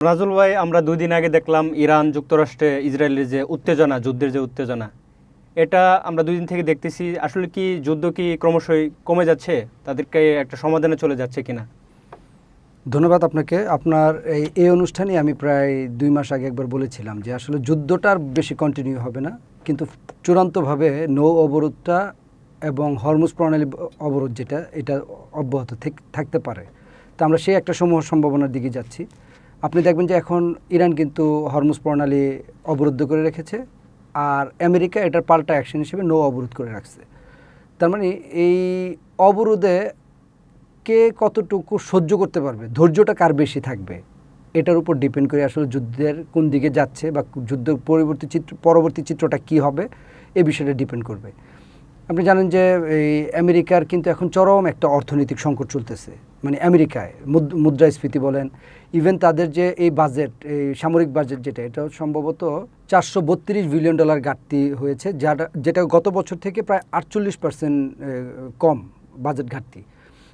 নাজুল ভাই, আমরা 2 দিন আগে দেখলাম ইরান যুক্তরাষ্ট্রে ইসরায়েলের যে উত্তেজনা, যুদ্ধের যে উত্তেজনা, এটা আমরা 2 দিন থেকে দেখতেছি। আসলে কি যুদ্ধ কি ক্রমশই কমে যাচ্ছে, তাদেরকে একটা সমাধানে চলে যাচ্ছে কিনা? ধন্যবাদ আপনাকে। আপনার এই অনুষ্ঠানে আমি প্রায় 2 মাস আগে একবার বলেছিলাম যে আসলে যুদ্ধটা আর বেশি কন্টিনিউ হবে না, কিন্তু চূড়ান্তভাবে নৌ অবরোধটা এবং হরমুজ প্রণালী অবরোধ যেটা, এটা অব্যাহত থাকতে পারে। তো আমরা সেই একটা সমূহ সম্ভাবনার দিকে যাচ্ছি। আপনি দেখবেন যে এখন ইরান কিন্তু হরমুজ প্রণালী অবরুদ্ধ করে রেখেছে, আর আমেরিকা এটার পাল্টা অ্যাকশন হিসেবে নৌ অবরোধ করে রাখছে। তার মানে এই অবরোধে কে কতটুকু সহ্য করতে পারবে, ধৈর্যটা কার বেশি থাকবে, এটার উপর ডিপেন্ড করে আসলে যুদ্ধের কোন দিকে যাচ্ছে বা যুদ্ধের পরবর্তী চিত্রটা কি হবে, এই বিষয়টা ডিপেন্ড করবে। আপনি জানেন যে এই আমেরিকার কিন্তু এখন চরম একটা অর্থনৈতিক সংকট চলতেছে। মানে আমেরিকায় মুদ্রাস্ফীতি বলেন, ইভেন তাদের যে এই বাজেট, এই সামরিক বাজেট যেটা, এটা সম্ভবত $432 বিলিয়ন ঘাটতি হয়েছে, যেটা গত বছর থেকে প্রায় 48% কম বাজেট ঘাটতি।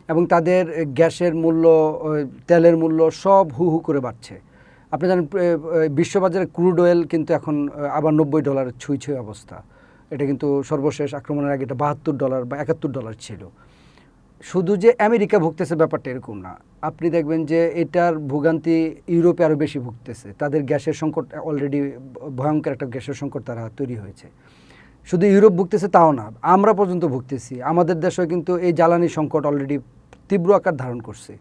এবং তাদের গ্যাসের মূল্য, তেলের মূল্য সব হু হু করে বাড়ছে। আপনি জানেন বিশ্ববাজারে ক্রুড অয়েল কিন্তু এখন আবার $90 ছুঁই অবস্থা। এটা কিন্তু সর্বশেষ আক্রমণের আগে এটা $72 বা $71 ছিল। শুধু যে আমেরিকা ভুগতেছে ব্যাপারটা এরকম না। আপনি দেখবেন যে এটার ভোগান্তি ইউরোপে আরও বেশি ভুগতেছে। তাদের গ্যাসের সংকট অলরেডি ভয়ঙ্কর একটা গ্যাসের সংকট তারা তৈরি হয়েছে। শুধু ইউরোপ ভুগতেছে তাও না, আমরা পর্যন্ত ভুগতেছি। আমাদের দেশেও কিন্তু এই জ্বালানি সংকট অলরেডি তীব্র আকার ধারণ করছে।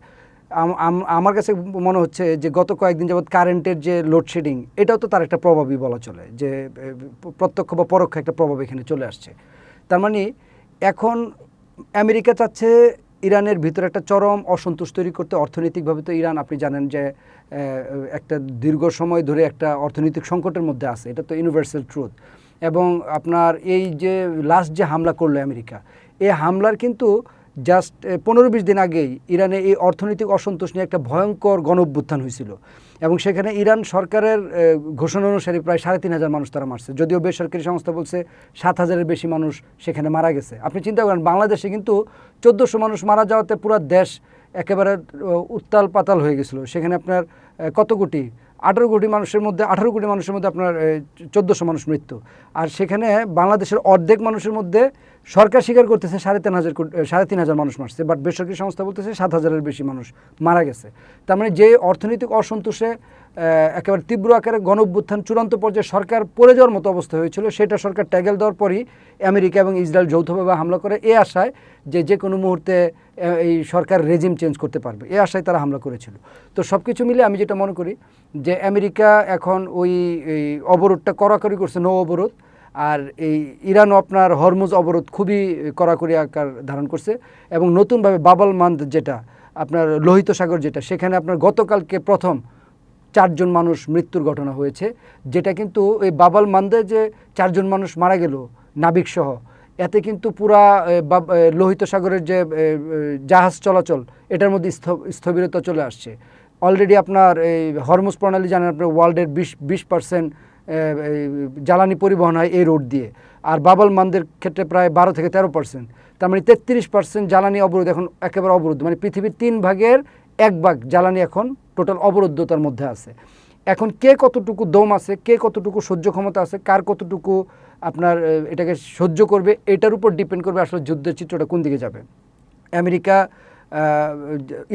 আমার কাছে মনে হচ্ছে যে গত কয়েকদিন যাবৎ কারেন্টের যে লোডশেডিং, এটাও তো তার একটা প্রভাবই বলা চলে, যে প্রত্যক্ষ বা পরোক্ষ একটা প্রভাব এখানে চলে আসছে। তার মানে এখন আমেরিকা চাচ্ছে ইরানের ভিতরে একটা চরম অসন্তোষ তৈরি করতে। অর্থনৈতিকভাবে তো ইরান, আপনি জানেন যে একটা দীর্ঘ সময় ধরে একটা অর্থনৈতিক সংকটের মধ্যে আছে, এটা তো ইউনিভার্সাল ট্রুথ। এবং আপনার এই যে লাস্ট যে হামলা করলো আমেরিকা, এই হামলার কিন্তু জাস্ট 15-20 দিন আগেই ইরানে এই অর্থনৈতিক অসন্তোষ নিয়ে একটা ভয়ঙ্কর গণঅভ্যুত্থান হয়েছিল। এবং সেখানে ইরান সরকারের ঘোষণা অনুসারে প্রায় 3,500 মানুষ তারা মারছে, যদিও বেসরকারি সংস্থা বলছে 7,000-এর বেশি মানুষ সেখানে মারা গেছে। আপনি চিন্তা করেন, বাংলাদেশে কিন্তু 1,400 মানুষ মারা যাওয়াতে পুরো দেশ একেবারে উত্তাল পাতাল হয়ে গেছিলো। সেখানে আপনার কত কোটি, 18 কোটি মানুষের মধ্যে আপনার 1,400 মানুষ মৃত্যু। আর সেখানে বাংলাদেশের অর্ধেক মানুষের মধ্যে সরকার স্বীকার করতেছে 3,500 মানুষ মারছে, বাট বেসরকারি সংস্থা বলতেছে 7,000-এর বেশি মানুষ মারা গেছে। তার মানে যে অর্থনৈতিক অসন্তোষে একেবারে তীব্র আকারে গণঅভ্যুত্থান চূড়ান্ত পর্যায়ে সরকার পড়ে যাওয়ার মতো অবস্থা হয়েছিল, সেটা সরকার ট্যাগেল দেওয়ার পরই আমেরিকা এবং ইসরায়েল যৌথভাবে হামলা করে, এই আশায় যে কোনো মুহূর্তে এই সরকার রেজিম চেঞ্জ করতে পারবে, এই আশায় তারা হামলা করেছিল। তো সব কিছু মিলে আমি যেটা মনে করি যে আমেরিকা এখন ওই অবরোধটা কড়াকড়ি করছে, নৌ অবরোধ। আর এই ইরানও আপনার হরমুজ অবরোধ খুবই কড়াকড়ি আকার ধারণ করছে। এবং নতুনভাবে বাবল মান্দ যেটা, আপনার লোহিত সাগর যেটা, সেখানে আপনার গতকালকে প্রথম 4 জন মানুষ মৃত্যুর ঘটনা হয়েছে, যেটা কিন্তু এই বাবল মান্দে যে 4 জন মানুষ মারা গেল নাবিক সহ, এতে কিন্তু পুরা লোহিত সাগরের যে জাহাজ চলাচল, এটার মধ্যে স্থবিরতা চলে আসছে। অলরেডি আপনার এই হরমুজ প্রণালী জানেন আপনার ওয়ার্ল্ডের 20% জ্বালানি পরিবহন হয় এই রোড দিয়ে, আর বাবল মান্দের ক্ষেত্রে প্রায় 12-13%। তার মানে 33% জ্বালানি অবরোধ, এখন একেবারে অবরোধ। মানে পৃথিবীর 3 ভাগের 1 ভাগ জ্বালানি এখন টোটাল অবরুদ্ধতার মধ্যে আছে। এখন কে কতটুকু দম আছে, কে কতটুকু সহ্য ক্ষমতা আছে, কার কতটুকু আপনার এটাকে সহ্য করবে, এটার উপর ডিপেন্ড করবে আসলে যুদ্ধের চিত্রটা কোন দিকে যাবে।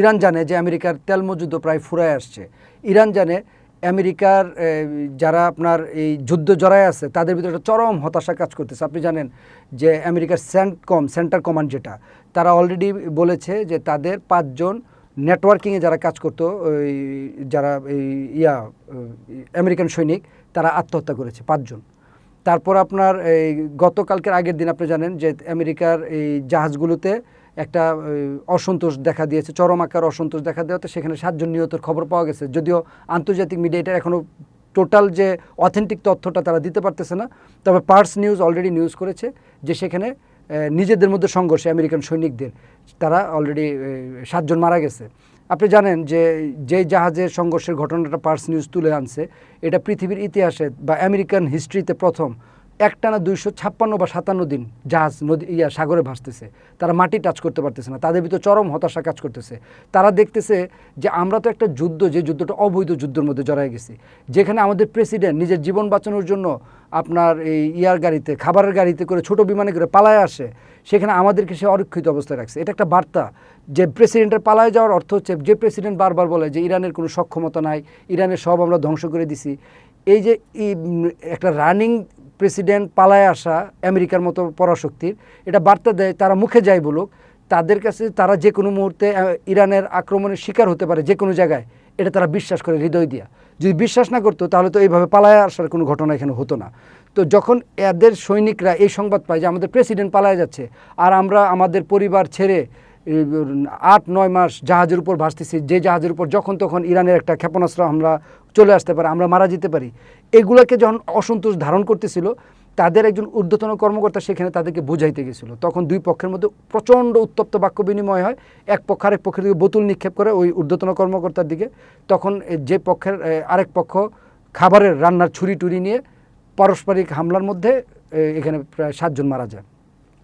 ইরান জানে যে আমেরিকার তেল মজুদ প্রায় ফুরায় আসছে। ইরান জানে আমেরিকার যারা আপনার এই যুদ্ধ জড়ায় আছে, তাদের ভিতরে একটা চরম হতাশা কাজ করতেছে। আপনি জানেন যে আমেরিকার সেন্টার কমান্ড যেটা, তারা অলরেডি বলেছে যে তাদের 5 জন নেটওয়ার্কিংয়ে যারা কাজ করতো, যারা আমেরিকান সৈনিক, তারা আত্মহত্যা করেছে 5 জন। তারপর আপনার এই গতকালকের আগের দিন আপনি জানেন যে আমেরিকার এই জাহাজগুলোতে একটা অসন্তোষ দেখা দিয়েছে, চরম আকার অসন্তোষ দেখা দেওয়াতে সেখানে 7 জন নিহতের খবর পাওয়া গেছে। যদিও আন্তর্জাতিক মিডিয়া এটার এখনও টোটাল যে অথেন্টিক তথ্যটা তারা দিতে পারতেছে না, তবে পার্স নিউজ অলরেডি নিউজ করেছে যে সেখানে নিজেদের মধ্যে সংঘর্ষে আমেরিকান সৈনিকদের, তারা অলরেডি 7 জন মারা গেছে। আপনি জানেন যে যেই জাহাজের সংঘর্ষের ঘটনাটা পার্স নিউজ তুলে আনছে, এটা পৃথিবীর ইতিহাসে বা আমেরিকান হিস্ট্রিতে প্রথম একটানা 256 বা 57 দিন জাহাজ নদী সাগরে ভাসতেছে, তারা মাটি টাচ করতে পারতেছে না, তাদের ভিতর চরম হতাশা কাজ করতেছে। তারা দেখতেছে যে আমরা তো একটা যুদ্ধ, যে যুদ্ধটা অবৈধ যুদ্ধের মধ্যে জড়ায় গেছি, যেখানে আমাদের প্রেসিডেন্ট নিজের জীবন বাঁচানোর জন্য আপনার এই গাড়িতে, খাবারের গাড়িতে করে, ছোট বিমানে করে পালায় আসে, সেখানে আমাদেরকে সে অরক্ষিত অবস্থায় রাখছে। এটা একটা বার্তা যে প্রেসিডেন্টের পালায় যাওয়ার অর্থ হচ্ছে, যে প্রেসিডেন্ট বারবার বলে যে ইরানের কোনো সক্ষমতা নাই, ইরানের সব আমরা ধ্বংস করে দিছি, এই যে একটা রানিং প্রেসিডেন্ট পালায় আসা আমেরিকার মতো পরাশক্তির, এটা বার্তা দেয় তারা মুখে যায় বলুক, তাদের কাছে তারা যে কোনো মুহূর্তে ইরানের আক্রমণের শিকার হতে পারে যে কোনো জায়গায়, এটা তারা বিশ্বাস করে হৃদয় দিয়া। যদি বিশ্বাস না করতো তাহলে তো এইভাবে পালায় আসার কোনো ঘটনা এখানে হতো না। তো যখন এদের সৈনিকরা এই সংবাদ পায় যে আমাদের প্রেসিডেন্ট পালায় যাচ্ছে, আর আমরা আমাদের পরিবার ছেড়ে 8-9 মাস জাহাজের উপর ভাসতেছি, যে জাহাজের উপর যখন তখন ইরানের একটা ক্ষেপণাস্ত্র হামলা চলে আসতে পারে, আমরা মারা যেতে পারি, এগুলোকে যখন অসন্তোষ ধারণ করতেছিল, তাদের একজন ঊর্ধ্বতন কর্মকর্তা সেখানে তাদেরকে বুঝাইতে গেছিল। তখন দুই পক্ষের মধ্যে প্রচণ্ড উত্তপ্ত বাক্য বিনিময় হয়, এক পক্ষ আরেক পক্ষের দিকে বোতল নিক্ষেপ করে ওই ঊর্ধ্বতন কর্মকর্তার দিকে। তখন যে পক্ষের আরেক পক্ষ খাবারের রান্নার ছুরি টুরি নিয়ে পারস্পরিক হামলার মধ্যে এখানে প্রায় 7 জন মারা যায়।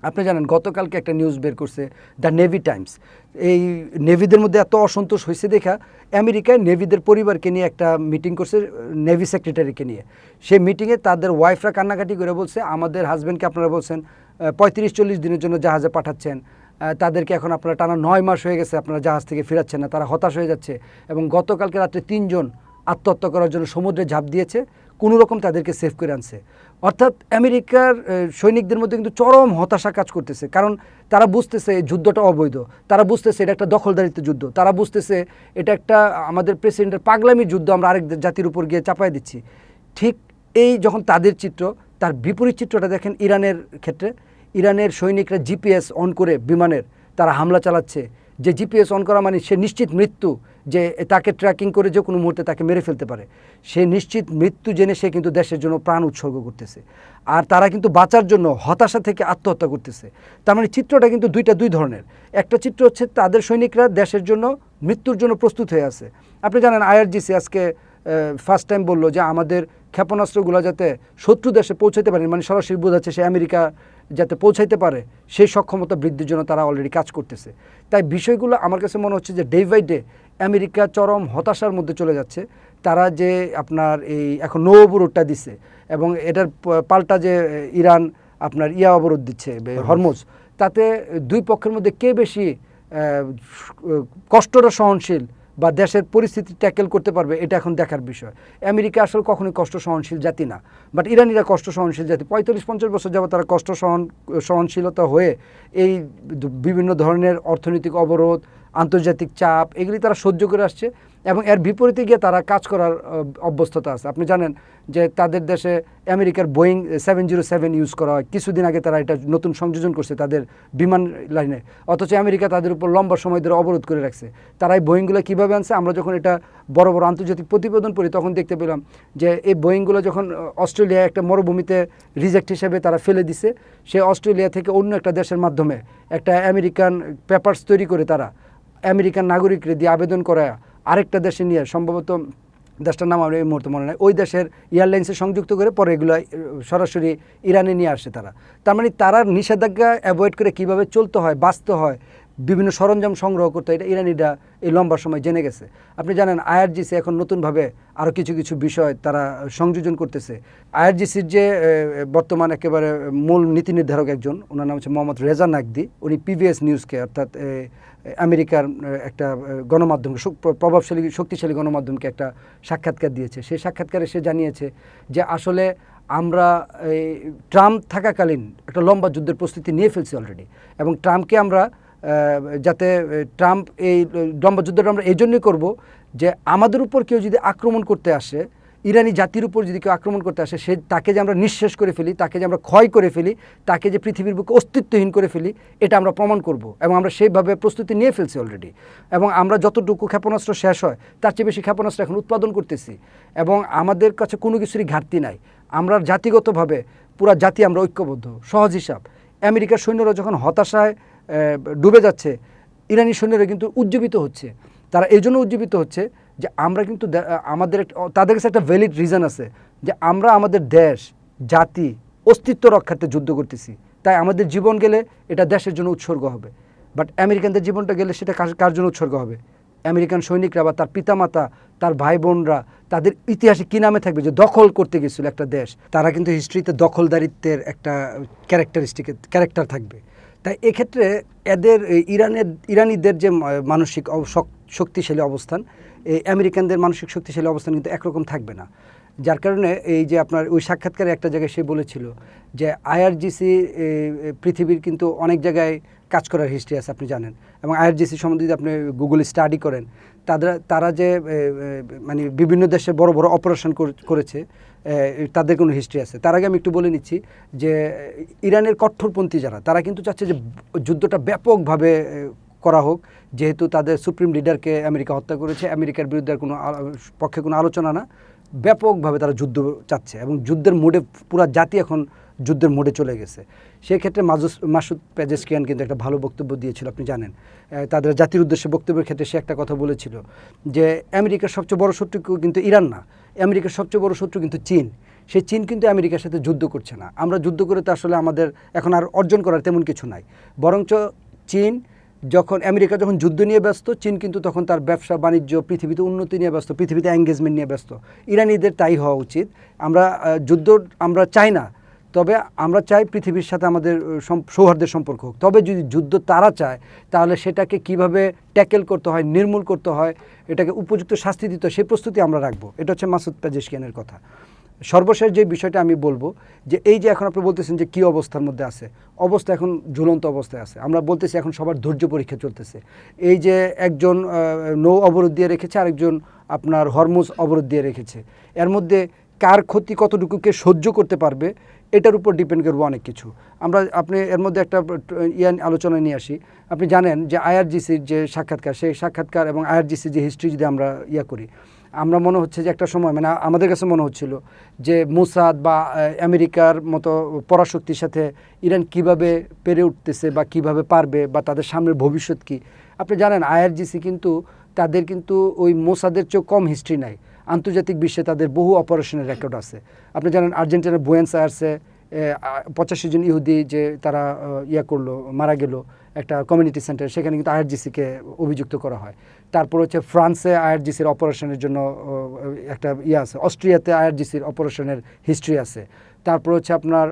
আপনি জানেন গতকালকে একটা নিউজ বের করছে দ্য নেভি টাইমস, এই নেভিদের মধ্যে এত অসন্তোষ হয়েছে দেখা আমেরিকায় নেভিদের পরিবারকে নিয়ে একটা মিটিং করছে, নেভি সেক্রেটারিকে নিয়ে। সেই মিটিংয়ে তাদের ওয়াইফরা কান্নাকাটি করে বলছে, আমাদের হাজব্যান্ডকে আপনারা বলছেন 35-40 দিনের জন্য জাহাজে পাঠাচ্ছেন, তাদেরকে এখন আপনারা টানা 9 মাস হয়ে গেছে আপনারা জাহাজ থেকে ফেরাচ্ছেন না, তারা হতাশ হয়ে যাচ্ছে। এবং গতকালকে রাত্রে 3 জন আত্মহত্যা করার জন্য সমুদ্রে ঝাঁপ দিয়েছে, কোনো রকম তাদেরকে সেভ করে আনছে। অর্থাৎ আমেরিকার সৈনিকদের মধ্যে কিন্তু চরম হতাশা কাজ করতেছে, কারণ তারা বুঝতেছে এই যুদ্ধটা অবৈধ, তারা বুঝতেছে এটা একটা দখলদারিত্ব যুদ্ধ, তারা বুঝতেছে এটা একটা আমাদের প্রেসিডেন্টের পাগলামির যুদ্ধ, আমরা আরেক জাতির উপর গিয়ে চাপাই দিচ্ছি। ঠিক এই যখন তাদের চিত্র, তার বিপরীত চিত্রটা দেখেন ইরানের ক্ষেত্রে। ইরানের সৈনিকরা জিপিএস অন করে বিমানের তারা হামলা চালাচ্ছে, যে জিপিএস অন করা মানে সে নিশ্চিত মৃত্যু, যে তাকে ট্র্যাকিং করে যে কোনো মুহূর্তে তাকে মেরে ফেলতে পারে, সে নিশ্চিত মৃত্যু জেনে সে কিন্তু দেশের জন্য প্রাণ উৎসর্গ করতেছে। আর তারা কিন্তু বাঁচার জন্য হতাশা থেকে আত্মহত্যা করতেছে। তার মানে চিত্রটা কিন্তু দুই ধরনের। একটা চিত্র হচ্ছে তাদের সৈনিকরা দেশের জন্য মৃত্যুর জন্য প্রস্তুত হয়ে আছে। আপনি জানেন IRGC আজকে ফার্স্ট টাইম বললো যে আমাদের ক্ষেপণাস্ত্রগুলো যাতে শত্রু দেশে পৌঁছাতে পারে, মানে সরাসরি বোঝাচ্ছে সে আমেরিকা যাতে পৌঁছাইতে পারে, সেই সক্ষমতা বৃদ্ধির জন্য তারা অলরেডি কাজ করতেছে। তাই বিষয়গুলো আমার কাছে মনে হচ্ছে যে ডে বাই ডে আমেরিকা চরম হতাশার মধ্যে চলে যাচ্ছে। তারা যে আপনার এই এখন নৌ অবরোধটা দিচ্ছে, এবং এটার পাল্টা যে ইরান আপনার অবরোধ দিচ্ছে হরমুজ, তাতে দুই পক্ষের মধ্যে কে বেশি কষ্টটা সহনশীল বা দেশের পরিস্থিতি ট্যাকেল করতে পারবে, এটা এখন দেখার বিষয়। আমেরিকা আসলে কখনোই কষ্ট সহনশীল জাতি না, বাট ইরানিরা কষ্ট সহনশীল জাতি। 45-50 বছর যাবত তারা কষ্ট সহনশীলতা হয়ে এই বিভিন্ন ধরনের অর্থনৈতিক অবরোধ, আন্তর্জাতিক চাপ, এগুলি তারা সহ্য করে আসছে, এবং এর বিপরীতে গিয়ে তারা কাজ করার অভ্যস্ততা আছে। আপনি জানেন যে তাদের দেশে আমেরিকার বোয়িং 707 ইউজ করা হয়, কিছুদিন আগে তারা এটা নতুন সংযোজন করছে তাদের বিমান লাইনে, অথচ আমেরিকা তাদের উপর লম্বা সময় ধরে অবরোধ করে রাখছে। তারা এই বোয়িংগুলো কীভাবে আনছে, আমরা যখন এটা বড় বড় আন্তর্জাতিক প্রতিবেদন পড়ি তখন দেখতে পেলাম যে এই বোয়িংগুলো যখন অস্ট্রেলিয়া একটা মরুভূমিতে রিজেক্ট হিসেবে তারা ফেলে দিছে, সে অস্ট্রেলিয়া থেকে অন্য একটা দেশের মাধ্যমে একটা আমেরিকান পেপারস তৈরি করে তারা আমেরিকান নাগরিকরে দিয়ে আবেদন করা আরেকটা দেশে নিয়ে, সম্ভবত দেশটার নাম আমার এই মুহূর্তে মনে নেই, ওই দেশের এয়ারলাইন্সে সংযুক্ত করে পরে এগুলো সরাসরি ইরানে নিয়ে আসে তারা। তার মানে তারা নিষেধাজ্ঞা অ্যাভয়েড করে কীভাবে চলতে হয়, বাঁচতে হয়, বিভিন্ন সরঞ্জাম সংগ্রহ করতে হয়, এটা ইরানিরা এই লম্বা সময় জেনে গেছে। আপনি জানেন IRGC এখন নতুনভাবে আরও কিছু বিষয় তারা সংযোজন করতেছে। IRGCর যে বর্তমান একেবারে মূল নীতি নির্ধারক একজন, ওনার নাম হচ্ছে মোহাম্মদ রেজা নাকদি, উনি PBS নিউজকে, অর্থাৎ আমেরিকার একটা গণমাধ্যমকে, প্রভাবশালী শক্তিশালী গণমাধ্যমকে একটা সাক্ষাৎকার দিয়েছে। সেই সাক্ষাৎকারে সে জানিয়েছে যে আসলে আমরা ট্রাম্প থাকাকালীন একটা লম্বা যুদ্ধের প্রস্তুতি নিয়ে ফেলছি অলরেডি, এবং ট্রাম্পকে আমরা যাতে ট্রাম্প এই লম্বা যুদ্ধটা আমরা এই জন্যই করবো যে আমাদের উপর কেউ যদি আক্রমণ করতে আসে, ইরানি জাতির উপর যদি কেউ আক্রমণ করতে আসে, তাকে যে আমরা নিঃশেষ করে ফেলি, তাকে যে আমরা ক্ষয় করে ফেলি, তাকে যে পৃথিবীর বুকে অস্তিত্বহীন করে ফেলি, এটা আমরা প্রমাণ করব, এবং আমরা সেইভাবে প্রস্তুতি নিয়ে ফেলছি অলরেডি। এবং আমরা যতটুকু ক্ষেপণাস্ত্র শেষ হয় তার চেয়ে বেশি ক্ষেপণাস্ত্র এখন উৎপাদন করতেছি, এবং আমাদের কাছে কোনো কিছুরই ঘাটতি নাই। আমরা জাতিগতভাবে পুরা জাতি আমরা ঐক্যবদ্ধ। সহজ হিসাব, আমেরিকার সৈন্যরা যখন হতাশায় ডুবে যাচ্ছে, ইরানি সৈন্যরা কিন্তু উজ্জীবিত হচ্ছে। তারা এই জন্য উজ্জীবিত হচ্ছে যে আমরা কিন্তু আমাদের তাদের কাছে একটা ভ্যালিড রিজন আছে যে আমরা আমাদের দেশ, জাতি, অস্তিত্ব রক্ষার্থে যুদ্ধ করতেছি, তাই আমাদের জীবন গেলে এটা দেশের জন্য উৎসর্গ হবে। বাট আমেরিকানদের জীবনটা গেলে সেটা কার জন্য উৎসর্গ হবে? আমেরিকান সৈনিকরা বা তার পিতামাতা, তার ভাই বোনরা, তাদের ইতিহাসে কী নামে থাকবে? যে দখল করতে গেছিল একটা দেশ। তারা কিন্তু হিস্ট্রিতে দখলদারিত্বের একটা ক্যারেক্টার থাকবে। তাই এক্ষেত্রে এদের ইরানিদের যে মানসিক শক্তিশালী অবস্থান, এই আমেরিকানদের মানসিক শক্তিশালী অবস্থান কিন্তু একরকম থাকবে না। যার কারণে এই যে আপনার ওই সাক্ষাৎকারে একটা জায়গায় সে বলেছিল যে আইআরজিসি পৃথিবীর কিন্তু অনেক জায়গায় কাজ করার হিস্ট্রি আছে, আপনি জানেন। এবং আইআরজিসি সম্বন্ধে যদি আপনি গুগল স্টাডি করেন, তারা যে মানে বিভিন্ন দেশে বড় বড় অপারেশন করেছে, তাদের কোনো হিস্ট্রি আছে। তার আগে আমি একটু বলে নিচ্ছি যে ইরানের কঠোরপন্থী যারা, তারা কিন্তু চাচ্ছে যে যুদ্ধটা ব্যাপকভাবে করা হোক, যেহেতু তাদের সুপ্রিম লিডারকে আমেরিকা হত্যা করেছে। আমেরিকার বিরুদ্ধে কোনো পক্ষে কোনো আলোচনা না, ব্যাপকভাবে তারা যুদ্ধ চাচ্ছে এবং যুদ্ধের মোডে পুরা জাতি এখন যুদ্ধের মোডে চলে গেছে। সেক্ষেত্রে মাসুদ পেজেশকিয়ান কিন্তু একটা ভালো বক্তব্য দিয়েছিল, আপনি জানেন। তাদের জাতির উদ্দেশ্যে বক্তব্যের ক্ষেত্রে সে একটা কথা বলেছিল যে আমেরিকার সবচেয়ে বড় শত্রু কিন্তু ইরান না, আমেরিকার সবচেয়ে বড় শত্রু কিন্তু চীন। সেই চীন কিন্তু আমেরিকার সাথে যুদ্ধ করছে না। আমরা যুদ্ধ করে তো আসলে আমাদের এখন আর অর্জন করার তেমন কিছু নাই, বরঞ্চ চীন আমেরিকা যখন যুদ্ধ নিয়ে ব্যস্ত, চীন কিন্তু তখন তার ব্যবসা বাণিজ্য, পৃথিবীতে উন্নতি নিয়ে ব্যস্ত, পৃথিবীতে এঙ্গেজমেন্ট নিয়ে ব্যস্ত। ইরানিদের তাই হওয়া উচিত। যুদ্ধ আমরা চাই না, তবে আমরা চাই পৃথিবীর সাথে আমাদের সৌহার্দ্যের সম্পর্ক হোক। তবে যদি যুদ্ধ তারা চায়, তাহলে সেটাকে কিভাবে ট্যাকেল করতে হয়, নির্মূল করতে হয়, এটাকে উপযুক্ত শাস্তি দিতে হয়, সেই প্রস্তুতি আমরা রাখবো। এটা হচ্ছে মাসুদ পেজেশকিয়ানের কথা। সর্বশেষ যে বিষয়টা আমি বলবো, যে এই যে এখন আপনি বলতেছেন যে কী অবস্থার মধ্যে আছে, অবস্থা এখন ঝুলন্ত অবস্থায় আছে। আমরা বলতেছি এখন সবার ধৈর্য পরীক্ষা চলতেছে। এই যে একজন নৌ অবরোধ দিয়ে রেখেছে, আরেকজন আপনার হরমুজ অবরোধ দিয়ে রেখেছে, এর মধ্যে কার ক্ষতি কতটুকু কে সহ্য করতে পারবে, এটার উপর ডিপেন্ড করবো অনেক কিছু। আপনি এর মধ্যে একটা আলোচনায় নিয়ে আসি। আপনি জানেন যে আইআরজিসির যে সাক্ষাৎকার, সেই সাক্ষাৎকার এবং আইআরজিসির যে হিস্ট্রি যদি আমরা করি, আমরা মনে হচ্ছে যে একটা সময় মানে আমাদের কাছে মনে হচ্ছিল যে মোসাদ বা আমেরিকার মতো পরাশক্তির সাথে ইরান কিভাবে পেরে উঠতেছে বা কিভাবে পারবে, বা তাদের সামনের ভবিষ্যৎ কী। আপনি জানেন আইআরজিসি কিন্তু তাদের কিন্তু ওই মোসাদের চেয়েও কম হিস্ট্রি নাই। আন্তর্জাতিক বিশ্বে তাদের বহু অপারেশনের রেকর্ড আছে। আপনি জানেন আর্জেন্টিনার বুয়েন্স আয়ার্সে 85 জন ইহুদি যে তারা করলো, মারা গেল একটা কমিউনিটি সেন্টার, সেখানে কিন্তু আইআরজিসিকে অভিযুক্ত করা হয়। তারপর হচ্ছে ফ্রান্সে আইআরজিসির অপারেশনের জন্য একটা আছে, অস্ট্রিয়াতে আইআরজিসির অপারেশনের হিস্ট্রি আছে, তারপর হচ্ছে আপনার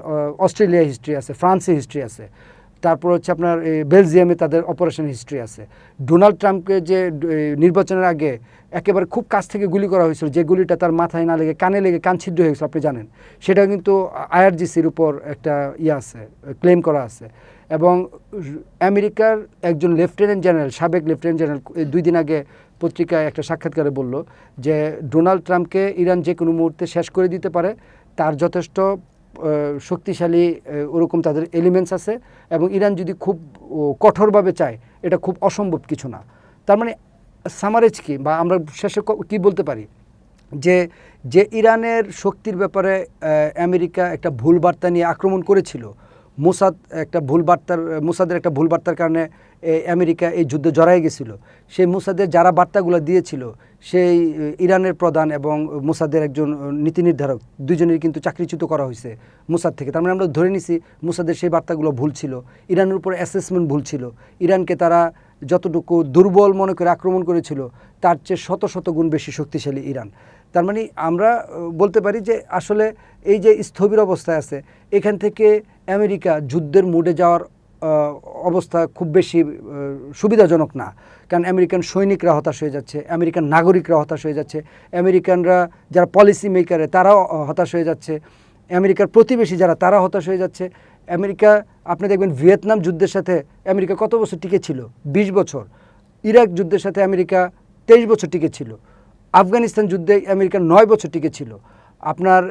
অস্ট্রেলিয়া হিস্ট্রি আছে, ফ্রান্সে হিস্ট্রি আছে, তারপর হচ্ছে আপনার বেলজিয়ামে তাদের অপারেশন হিস্ট্রি আছে। ডোনাল্ড ট্রাম্পকে যে নির্বাচনের আগে একেবারে খুব কাছ থেকে গুলি করা হয়েছিল, যে গুলিটা তার মাথায় না লেগে কানে লেগে কান ছিদ্র হয়ে গেছিল, আপনি জানেন। সেটা কিন্তু আইআরজিসির উপর একটা আছে, ক্লেম করা আছে। এবং আমেরিকার একজন লেফটেন্যান্ট জেনারেল, সাবেক লেফটেন্যান্ট জেনারেল 2 দিন আগে পত্রিকায় একটা সাক্ষাৎকারে বলল যে ডোনাল্ড ট্রাম্পকে ইরান যে কোনো মুহূর্তে শেষ করে দিতে পারে, তার যথেষ্ট শক্তিশালী ওরকম তাদের এলিমেন্টস আছে, এবং ইরান যদি খুব কঠোরভাবে চায়, এটা খুব অসম্ভব কিছু না। তার মানে সামারেজ কি, বা আমরা শেষে কি বলতে পারি, যে ইরানের শক্তির ব্যাপারে আমেরিকা একটা ভুল বার্তা নিয়ে আক্রমণ করেছিল, মোসাদের একটা ভুল বার্তার কারণে আমেরিকা এই যুদ্ধে জড়াই গেছিল। সেই মোসাদের যারা বার্তাগুলো দিয়েছিল, সেই ইরানের প্রধান এবং মোসাদের একজন নীতি নির্ধারক, দুজনেরই কিন্তু চাকরিচ্যুত করা হয়েছে মোসাদ থেকে। তার মানে আমরা ধরে নিছি মোসাদের সেই বার্তাগুলো ভুল ছিল, ইরানের উপর অ্যাসেসমেন্ট ভুল ছিল। ইরানকে তারা যতটুকু দুর্বল মনে করে আক্রমণ করেছিল, তার চেয়ে শত শত গুণ বেশি শক্তিশালী ইরান। তার মানে আমরা বলতে পারি যে আসলে এই যে স্থবির অবস্থায় আছে, এখান থেকে আমেরিকা যুদ্ধের মুডে যাওয়ার অবস্থা খুব বেশি সুবিধাজনক না। কারণ আমেরিকান সৈনিকরা হতাশ হয়ে যাচ্ছে, আমেরিকান নাগরিকরা হতাশ হয়ে যাচ্ছে, আমেরিকানরা যারা পলিসি মেকারে তারাও হতাশ হয়ে যাচ্ছে, আমেরিকার প্রতিবেশী যারা তারা হতাশ হয়ে যাচ্ছে। আমেরিকা, আপনি দেখবেন ভিয়েতনাম যুদ্ধের সাথে আমেরিকা কত বছর টিকে ছিল? 20 বছর। ইরাক যুদ্ধের সাথে আমেরিকা 23 বছর টিকে ছিল। আফগানিস্তান যুদ্ধে আমেরিকা 9 বছর টিকে ছিল। আপনার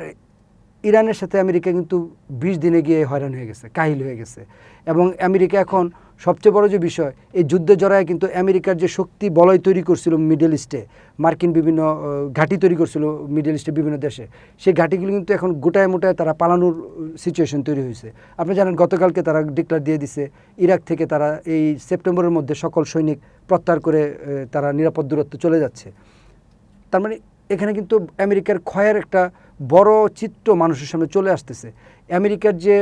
ইরানের সাথে আমেরিকা কিন্তু 20 দিনে গিয়ে হয়রান হয়ে গেছে, কাহিল হয়ে গেছে। এবং আমেরিকা এখন সবচেয়ে বড় যে বিষয়, এই যুদ্ধে জড়ায় কিন্তু আমেরিকার যে শক্তি বলয় তৈরি করছিল মিডল ইস্টে, মার্কিন বিভিন্ন ঘাঁটি তৈরি করছিল মিডল ইস্টের বিভিন্ন দেশে, সেই ঘাঁটিগুলো কিন্তু এখন গোটায় মোটায় তারা পালানোর সিচুয়েশন তৈরি হয়েছে। আপনি জানেন গতকালকে তারা ডিক্লেয়ার দিয়ে দিছে ইরাক থেকে তারা এই সেপ্টেম্বরের মধ্যে সকল সৈনিক প্রত্যাহার করে তারা নিরাপদ দূরত্ব চলে যাচ্ছে। তার মানে এখানে কিন্তু আমেরিকার ক্ষয়ের একটা বড় চিত্র মানুষের সামনে চলে আসতেছে। আমেরিকার যে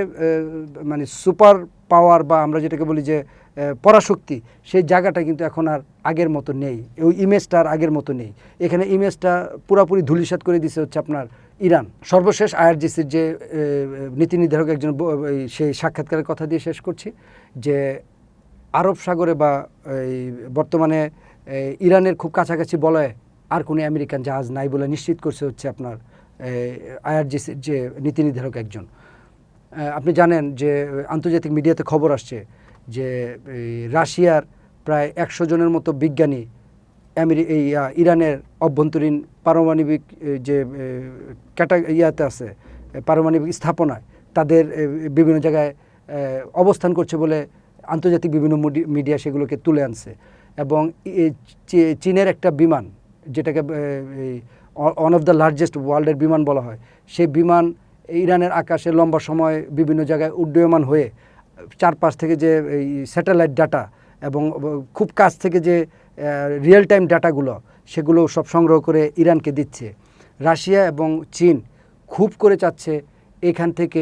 মানে সুপার পাওয়ার বা আমরা যেটাকে বলি যে পরাশক্তি, সেই জায়গাটা কিন্তু এখন আর আগের মতো নেই, ওই ইমেজটা আর আগের মতো নেই। এখানে ইমেজটা পুরোপুরি ধূলিসাৎ করে দিছে হচ্ছে আপনার ইরান। সর্বশেষ আইআরজিসির যে নীতি নির্ধারক একজন সেই সাক্ষাৎকারের কথা দিয়ে শেষ করছি, যে আরব সাগরে বা এই বর্তমানে ইরানের খুব কাছাকাছি বলয়ে আর কোনো আমেরিকান জাহাজ নাই বলে নিশ্চিত করছে হচ্ছে আপনার আইআরজিসির যে নীতি নির্ধারক একজন। আপনি জানেন যে আন্তর্জাতিক মিডিয়াতে খবর আসছে যে রাশিয়ার প্রায় 100 জনের মতো বিজ্ঞানী ইরানের অভ্যন্তরীণ পারমাণবিক যে ইয়াতে আছে, পারমাণবিক স্থাপনায় তাদের বিভিন্ন জায়গায় অবস্থান করছে বলে আন্তর্জাতিক বিভিন্ন মিডিয়া সেগুলোকে তুলে আনছে। এবং চীনের একটা বিমান, যেটাকে ওয়ান অফ দ্য লার্জেস্ট ওয়ার্ল্ডের বিমান বলা হয়, সেই বিমান ইরানের আকাশে লম্বা সময় বিভিন্ন জায়গায় উড্ডয়মান হয়ে চারপাশ থেকে যে এই স্যাটেলাইট ডাটা এবং খুব কাছ থেকে যে রিয়েল টাইম ডাটাগুলো, সেগুলো সব সংগ্রহ করে ইরানকে দিচ্ছে। রাশিয়া এবং চীন খুব করে চাচ্ছে এখান থেকে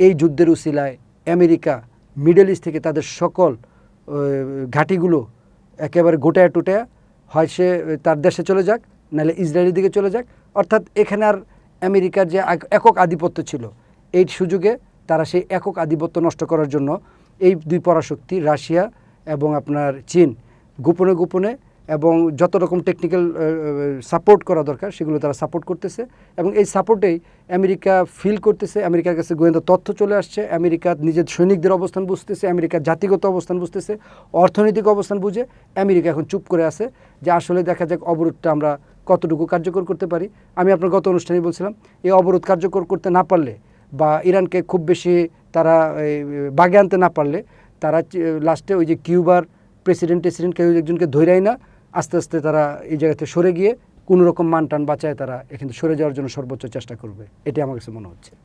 এই যুদ্ধের উসিলায় আমেরিকা মিডল ইস্ট থেকে তাদের সকল ঘাঁটিগুলো একেবারে গোটায় টুটায় হয় সে তার দেশে চলে যাক, নাহলে ইসরায়েলের দিকে চলে যাক। অর্থাৎ এখানে আর আমেরিকার যে একক আধিপত্য ছিল, এই সুযোগে তারা সেই একক আধিপত্য নষ্ট করার জন্য এই দুই পরাশক্তি রাশিয়া এবং আপনার চীন গোপনে গোপনে এবং যত রকম টেকনিক্যাল সাপোর্ট করা দরকার সেগুলো তারা সাপোর্ট করতেছে। এবং এই সাপোর্টেই আমেরিকা ফিল করতেছে, আমেরিকার কাছে গোয়েন্দা তথ্য চলে আসছে, আমেরিকা নিজের সৈনিকদের অবস্থান বুঝতেছে, আমেরিকার জাতিগত অবস্থান বুঝতেছে, অর্থনৈতিক অবস্থান বুঝে আমেরিকা এখন চুপ করে আছে যে আসলে দেখা যাক অবরোধটা আমরা কতটুকু কার্যকর করতে পারি। আমি আপনার গত অনুষ্ঠানে বলছিলাম, এই অবরোধ কার্যকর করতে না পারলে বা ইরানকে খুব বেশি তারা বাগে আনতে না পারলে তারা লাস্টে ওই যে কিউবার প্রেসিডেন্ট কেউ একজনকে ধৈরাই না, আস্তে আস্তে তারা এই জায়গাতে সরে গিয়ে কোনো রকম মান টান বাঁচায় তারা এখান থেকে সরে যাওয়ার জন্য সর্বোচ্চ চেষ্টা করবে, এটি আমার কাছে মনে হচ্ছে।